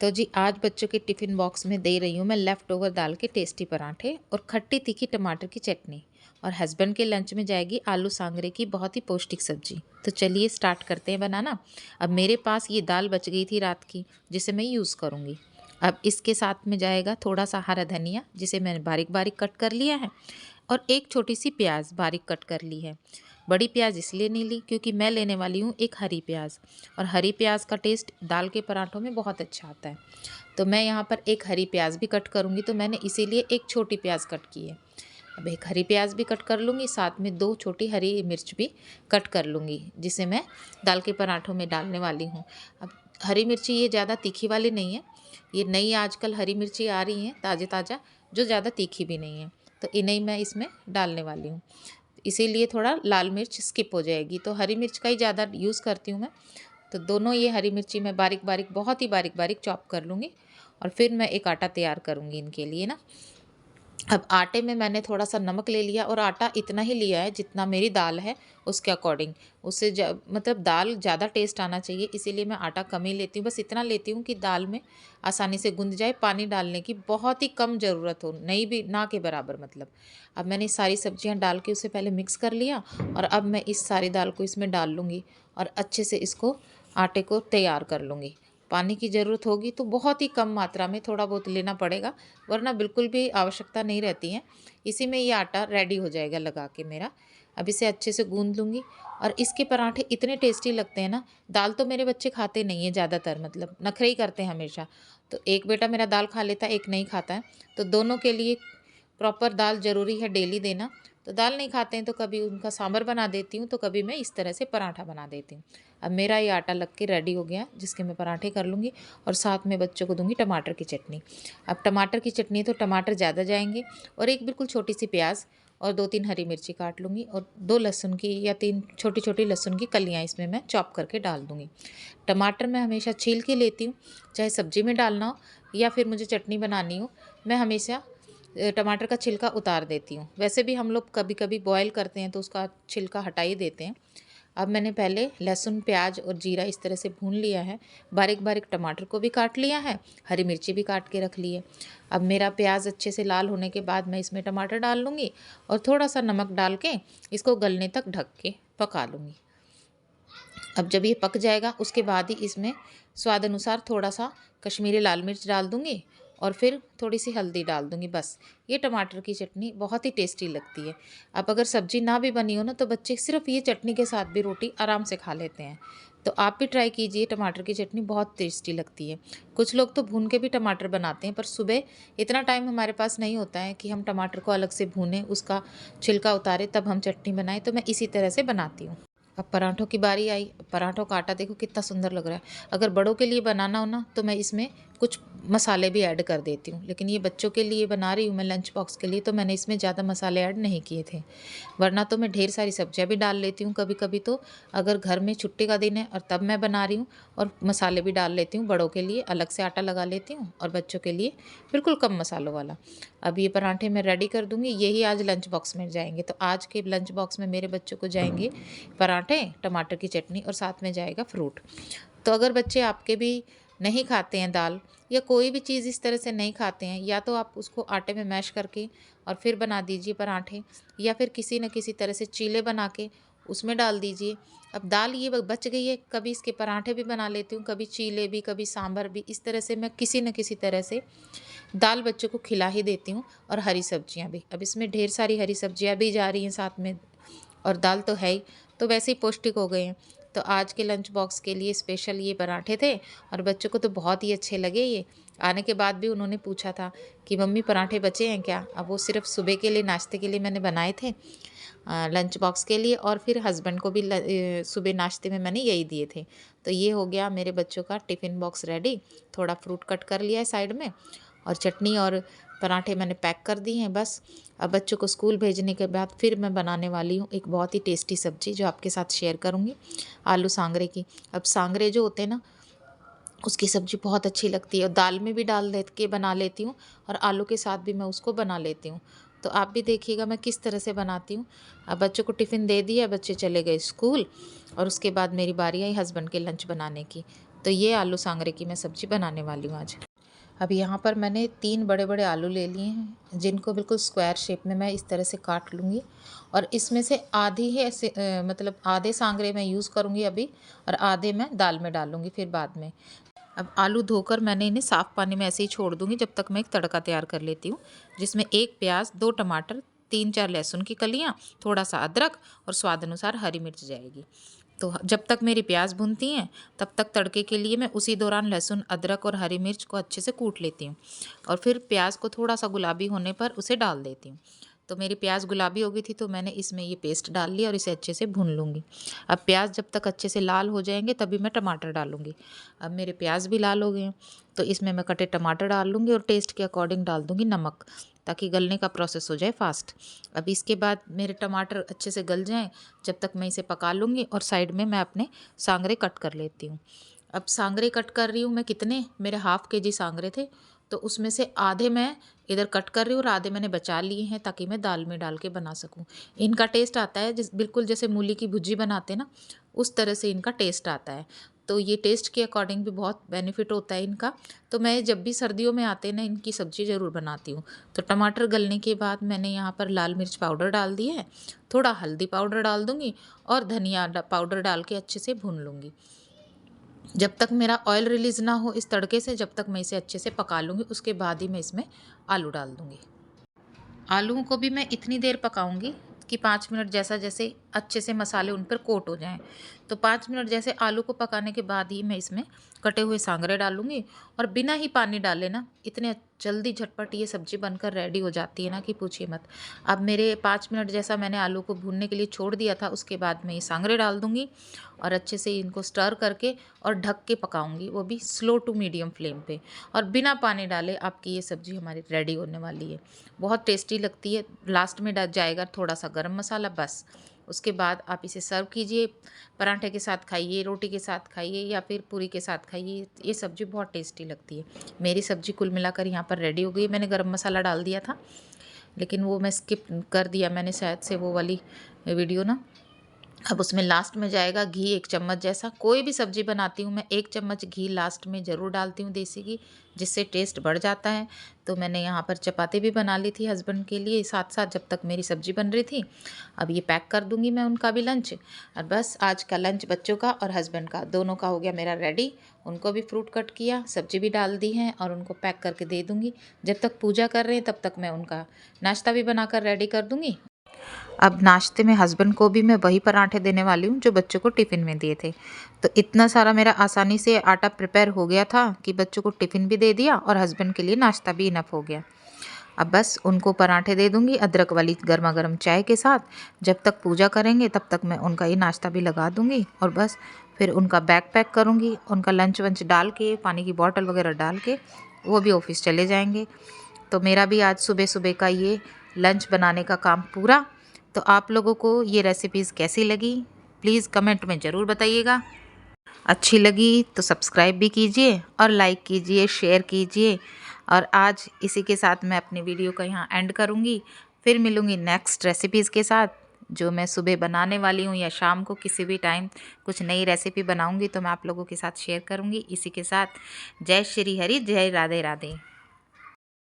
तो जी आज बच्चों के टिफ़िन बॉक्स में दे रही हूँ मैं लेफ़्ट ओवर दाल के टेस्टी पराठे और खट्टी तीखी टमाटर की चटनी। और हस्बैंड के लंच में जाएगी आलू सांगरे की बहुत ही पौष्टिक सब्जी। तो चलिए स्टार्ट करते हैं बनाना। अब मेरे पास ये दाल बच गई थी रात की, जिसे मैं यूज़ करूँगी। अब इसके साथ में जाएगा थोड़ा सा हरा धनिया, जिसे मैंने बारीक बारीक कट कर लिया है, और एक छोटी सी प्याज बारीक कट कर ली है। बड़ी प्याज इसलिए नहीं ली क्योंकि मैं लेने वाली हूँ एक हरी प्याज, और हरी प्याज का टेस्ट दाल के पराठों में बहुत अच्छा आता है। तो मैं यहाँ पर एक हरी प्याज भी कट करूँगी, तो मैंने इसीलिए एक छोटी प्याज कट की है। अब एक हरी प्याज भी कट कर लूँगी, साथ में 2 छोटी हरी मिर्च भी कट कर लूँगी, जिसे मैं दाल के पराठों में डालने वाली हूँ। अब हरी मिर्ची ये ज़्यादा तीखी वाली नहीं है, ये नई आजकल हरी मिर्ची आ रही हैं ताज़ा-ताज़ा, जो ज़्यादा तीखी भी नहीं है, तो इन्हें मैं इसमें डालने वाली हूँ। इसीलिए थोड़ा लाल मिर्च स्किप हो जाएगी, तो हरी मिर्च का ही ज़्यादा यूज़ करती हूँ मैं। तो दोनों ये हरी मिर्ची मैं बारीक बारीक, बहुत ही बारीक बारीक चॉप कर लूँगी, और फिर मैं एक आटा तैयार करूँगी इनके लिए ना। अब आटे में मैंने थोड़ा सा नमक ले लिया, और आटा इतना ही लिया है जितना मेरी दाल है उसके अकॉर्डिंग। उससे मतलब दाल ज़्यादा टेस्ट आना चाहिए, इसीलिए मैं आटा कम ही लेती हूँ। बस इतना लेती हूँ कि दाल में आसानी से गुंद जाए, पानी डालने की बहुत ही कम ज़रूरत हो, नहीं भी ना के बराबर मतलब। अब मैंने सारी सब्जियाँ डाल के उसे पहले मिक्स कर लिया, और अब मैं इस सारी दाल को इसमें डाल लूँगी, और अच्छे से इसको आटे को तैयार कर लूँगी। पानी की ज़रूरत होगी तो बहुत ही कम मात्रा में थोड़ा बहुत लेना पड़ेगा, वरना बिल्कुल भी आवश्यकता नहीं रहती है। इसी में ये आटा रेडी हो जाएगा लगा के मेरा। अब इसे अच्छे से गूँध लूँगी, और इसके पराठे इतने टेस्टी लगते हैं ना। दाल तो मेरे बच्चे खाते नहीं हैं ज़्यादातर, मतलब नखरे ही करते हैं हमेशा। तो एक बेटा मेरा दाल खा लेता है, एक नहीं खाता है। तो दोनों के लिए प्रॉपर दाल ज़रूरी है डेली देना। तो दाल नहीं खाते हैं तो कभी उनका सांभर बना देती हूँ, तो कभी मैं इस तरह से पराठा बना देती हूँ। अब मेरा ये आटा लग के रेडी हो गया, जिसके मैं पराठे कर लूँगी, और साथ में बच्चों को दूँगी टमाटर की चटनी। अब टमाटर की चटनी तो टमाटर ज़्यादा जाएंगे, और एक बिल्कुल छोटी सी प्याज और 2-3 हरी मिर्ची काट लूँगी, और 2 लहसुन की या 3 छोटी-छोटी लहसुन की कलियाँ इसमें मैं चॉप करके डाल दूँगी। टमाटर मैं हमेशा छील के लेती हूँ, चाहे सब्ज़ी में डालना हो या फिर मुझे चटनी बनानी हो, मैं हमेशा टमाटर का छिलका उतार देती हूँ। वैसे भी हम लोग कभी-कभी बॉयल करते हैं तो उसका छिलका हटा ही देते हैं। अब मैंने पहले लहसुन, प्याज और जीरा इस तरह से भून लिया है। बारीक-बारीक टमाटर को भी काट लिया है, हरी मिर्ची भी काट के रख ली है। अब मेरा प्याज अच्छे से लाल होने के बाद मैं इसमें टमाटर डाल लूँगी, और थोड़ा-सा नमक डाल के इसको गलने तक ढक के पका लूँगी। अब जब ये पक जाएगा उसके बाद ही इसमें स्वाद अनुसार थोड़ा सा कश्मीरी लाल मिर्च डाल दूँगी, और फिर थोड़ी सी हल्दी डाल दूँगी बस। ये टमाटर की चटनी बहुत ही टेस्टी लगती है। अब अगर सब्ज़ी ना भी बनी हो ना, तो बच्चे सिर्फ़ ये चटनी के साथ भी रोटी आराम से खा लेते हैं। तो आप भी ट्राई कीजिए, टमाटर की चटनी बहुत टेस्टी लगती है। कुछ लोग तो भून के भी टमाटर बनाते हैं, पर सुबह इतना टाइम हमारे पास नहीं होता है कि हम टमाटर को अलग से भूनें, उसका छिलका उतारें, तब हम चटनी बनाएँ, तो मैं इसी तरह से बनाती हूँ। अब पराठों की बारी आई। पराठों का आटा देखो कितना सुंदर लग रहा है। अगर बड़ों के लिए बनाना हो ना, तो मैं इसमें कुछ मसाले भी ऐड कर देती हूँ, लेकिन ये बच्चों के लिए बना रही हूँ मैं लंच बॉक्स के लिए, तो मैंने इसमें ज़्यादा मसाले ऐड नहीं किए थे। वरना तो मैं ढेर सारी सब्जियाँ भी डाल लेती हूँ कभी कभी, तो अगर घर में छुट्टी का दिन है और तब मैं बना रही हूँ, और मसाले भी डाल लेती हूँ। बड़ों के लिए अलग से आटा लगा लेती हूँ, और बच्चों के लिए बिल्कुल कम मसालों वाला। अब ये पराठे मैं रेडी कर दूँगी, यही आज लंच बॉक्स में जाएंगे। तो आज के लंच बॉक्स में मेरे बच्चों को जाएंगे पराठे, टमाटर की चटनी, और साथ में जाएगा फ्रूट। तो अगर बच्चे आपके भी नहीं खाते हैं दाल, या कोई भी चीज़ इस तरह से नहीं खाते हैं, या तो आप उसको आटे में मैश करके और फिर बना दीजिए पराठे, या फिर किसी न किसी तरह से चीले बना के उसमें डाल दीजिए। अब दाल ये बच गई है, कभी इसके पराठे भी बना लेती हूँ, कभी चीले भी, कभी सांभर भी। इस तरह से मैं किसी न किसी तरह से दाल बच्चों को खिला ही देती हूँ, और हरी सब्जियाँ भी। अब इसमें ढेर सारी हरी सब्जियाँ भी जा रही हैं साथ में, और दाल तो है ही, तो वैसे ही पौष्टिक हो गए हैं। तो आज के लंच बॉक्स के लिए स्पेशल ये पराठे थे, और बच्चों को तो बहुत ही अच्छे लगे ये। आने के बाद भी उन्होंने पूछा था कि मम्मी पराठे बचे हैं क्या? अब वो सिर्फ सुबह के लिए नाश्ते के लिए मैंने बनाए थे, लंच बॉक्स के लिए, और फिर हस्बैंड को भी सुबह नाश्ते में मैंने यही दिए थे। तो ये हो गया मेरे बच्चों का टिफ़िन बॉक्स रेडी। थोड़ा फ्रूट कट कर लिया है साइड में, और चटनी और पराठे मैंने पैक कर दिए हैं बस। अब बच्चों को स्कूल भेजने के बाद फिर मैं बनाने वाली हूँ एक बहुत ही टेस्टी सब्ज़ी, जो आपके साथ शेयर करूँगी, आलू सांगरे की। अब सांगरे जो होते हैं ना, उसकी सब्ज़ी बहुत अच्छी लगती है, और दाल में भी डाल दे के बना लेती हूँ, और आलू के साथ भी मैं उसको बना लेती हूँ। तो आप भी देखिएगा मैं किस तरह से बनाती हूँ। अब बच्चों को टिफ़िन दे दिया, बच्चे चले गए स्कूल, और उसके बाद मेरी बारी आई हस्बैंड के लंच बनाने की। तो ये आलू सांगरे की मैं सब्ज़ी बनाने वाली हूँ आज। अब यहाँ पर मैंने 3 बड़े बड़े आलू ले लिए हैं, जिनको बिल्कुल स्क्वायर शेप में मैं इस तरह से काट लूँगी। और इसमें से आधी है ऐसे मतलब आधे सांगरे मैं यूज़ करूँगी अभी, और आधे मैं दाल में डालूँगी फिर बाद में। अब आलू धोकर मैंने इन्हें साफ़ पानी में ऐसे ही छोड़ दूँगी जब तक मैं एक तड़का तैयार कर लेती हूँ, जिसमें 1 प्याज, 2 टमाटर, 3-4 लहसुन की कलियाँ, थोड़ा-सा अदरक और स्वाद अनुसार हरी मिर्च जाएगी। तो जब तक मेरी प्याज भूनती हैं तब तक तड़के के लिए मैं उसी दौरान लहसुन, अदरक और हरी मिर्च को अच्छे से कूट लेती हूँ, और फिर प्याज को थोड़ा-सा गुलाबी होने पर उसे डाल देती हूँ। तो मेरी प्याज गुलाबी हो गई थी तो मैंने इसमें ये पेस्ट डाल लिया और इसे अच्छे से भून लूँगी। अब प्याज जब तक अच्छे से लाल हो जाएंगे तभी मैं टमाटर डालूँगी। अब मेरे प्याज भी लाल हो गए हैं तो इसमें मैं कटे टमाटर डाल लूँगी और टेस्ट के अकॉर्डिंग डाल दूँगी नमक, ताकि गलने का प्रोसेस हो जाए फास्ट। अब इसके बाद मेरे टमाटर अच्छे से गल जाएँ जब तक मैं इसे पका लूँगी, और साइड में मैं अपने सांगरे कट कर लेती हूँ। अब सांगरे कट कर रही हूँ मैं कितने, मेरे हाफ़ केजी सांगरे थे तो उसमें से आधे मैं इधर कट कर रही हूँ और आधे मैंने बचा लिए हैं ताकि मैं दाल में डाल के बना सकूँ। इनका टेस्ट आता है बिल्कुल जैसे मूली की भुजी बनाते हैं ना, उस तरह से इनका टेस्ट आता है। तो ये टेस्ट के अकॉर्डिंग भी बहुत बेनिफिट होता है इनका। तो मैं जब भी सर्दियों में आते हैं ना, इनकी सब्ज़ी ज़रूर बनाती हूँ। तो टमाटर गलने के बाद मैंने यहाँ पर लाल मिर्च पाउडर डाल दिया है, थोड़ा हल्दी पाउडर डाल दूँगी और धनिया पाउडर डाल के अच्छे से भून लूँगी। जब तक मेरा ऑयल रिलीज़ ना हो इस तड़के से, जब तक मैं इसे अच्छे से पका लूँगी, उसके बाद ही मैं इसमें आलू डाल दूँगी। आलूओं को भी मैं इतनी देर पकाऊंगी कि 5 मिनट जैसा जैसे अच्छे से मसाले उन पर कोट हो जाएं। तो 5 मिनट जैसे आलू को पकाने के बाद ही मैं इसमें कटे हुए सांगरे डालूंगी, और बिना ही पानी डाले ना इतने जल्दी झटपट ये सब्ज़ी बनकर रेडी हो जाती है ना कि पूछिए मत। अब मेरे 5 मिनट जैसा मैंने आलू को भूनने के लिए छोड़ दिया था, उसके बाद मैं ये सांगरे डाल दूँगी और अच्छे से इनको स्टर करके और ढक के पकाऊंगी, वो भी स्लो टू मीडियम फ्लेम पे, और बिना पानी डाले आपकी ये सब्ज़ी हमारी रेडी होने वाली है। बहुत टेस्टी लगती है। लास्ट में डल जाएगा थोड़ा सा गरम मसाला, बस। उसके बाद आप इसे सर्व कीजिए, पराठे के साथ खाइए, रोटी के साथ खाइए या फिर पूरी के साथ खाइए। ये सब्ज़ी बहुत टेस्टी लगती है। मेरी सब्ज़ी कुल मिलाकर यहाँ पर रेडी हो गई। मैंने गरम मसाला डाल दिया था लेकिन वो मैं स्किप कर दिया मैंने, शायद से वो वाली वीडियो ना। अब उसमें लास्ट में जाएगा घी 1 चम्मच जैसा। कोई भी सब्ज़ी बनाती हूँ मैं 1 चम्मच घी लास्ट में ज़रूर डालती हूँ देसी घी, जिससे टेस्ट बढ़ जाता है। तो मैंने यहाँ पर चपाती भी बना ली थी हस्बैंड के लिए साथ साथ, जब तक मेरी सब्ज़ी बन रही थी। अब ये पैक कर दूँगी मैं उनका भी लंच, और बस आज का लंच बच्चों का और हस्बैंड का दोनों का हो गया मेरा रेडी। उनको भी फ्रूट कट किया, सब्ज़ी भी डाल दी है और उनको पैक करके दे दूँगी। जब तक पूजा कर रहे हैं तब तक मैं उनका नाश्ता भी बनाकर रेडी कर दूँगी। अब नाश्ते में हस्बैंड को भी मैं वही पराठे देने वाली हूँ जो बच्चों को टिफ़िन में दिए थे। तो इतना सारा मेरा आसानी से आटा प्रिपेयर हो गया था कि बच्चों को टिफ़िन भी दे दिया और हस्बैंड के लिए नाश्ता भी इनफ हो गया। अब बस उनको पराठे दे दूँगी अदरक वाली गर्मा गर्म चाय के साथ। जब तक पूजा करेंगे तब तक मैं उनका ये नाश्ता भी लगा दूँगी, और बस फिर उनका बैग पैक करूँगी, उनका लंच वंच डाल के, पानी की बॉटल वगैरह डाल के वो भी ऑफिस चले जाएंगे। तो मेरा भी आज सुबह सुबह का ये लंच बनाने का काम पूरा। तो आप लोगों को ये रेसिपीज़ कैसी लगी प्लीज़ कमेंट में ज़रूर बताइएगा। अच्छी लगी तो सब्सक्राइब भी कीजिए और लाइक कीजिए, शेयर कीजिए। और आज इसी के साथ मैं अपनी वीडियो को यहाँ एंड करूँगी। फिर मिलूँगी नेक्स्ट रेसिपीज़ के साथ जो मैं सुबह बनाने वाली हूँ, या शाम को किसी भी टाइम कुछ नई रेसिपी बनाऊँगी तो मैं आप लोगों के साथ शेयर करूँगी। इसी के साथ जय श्री हरि, जय राधे राधे।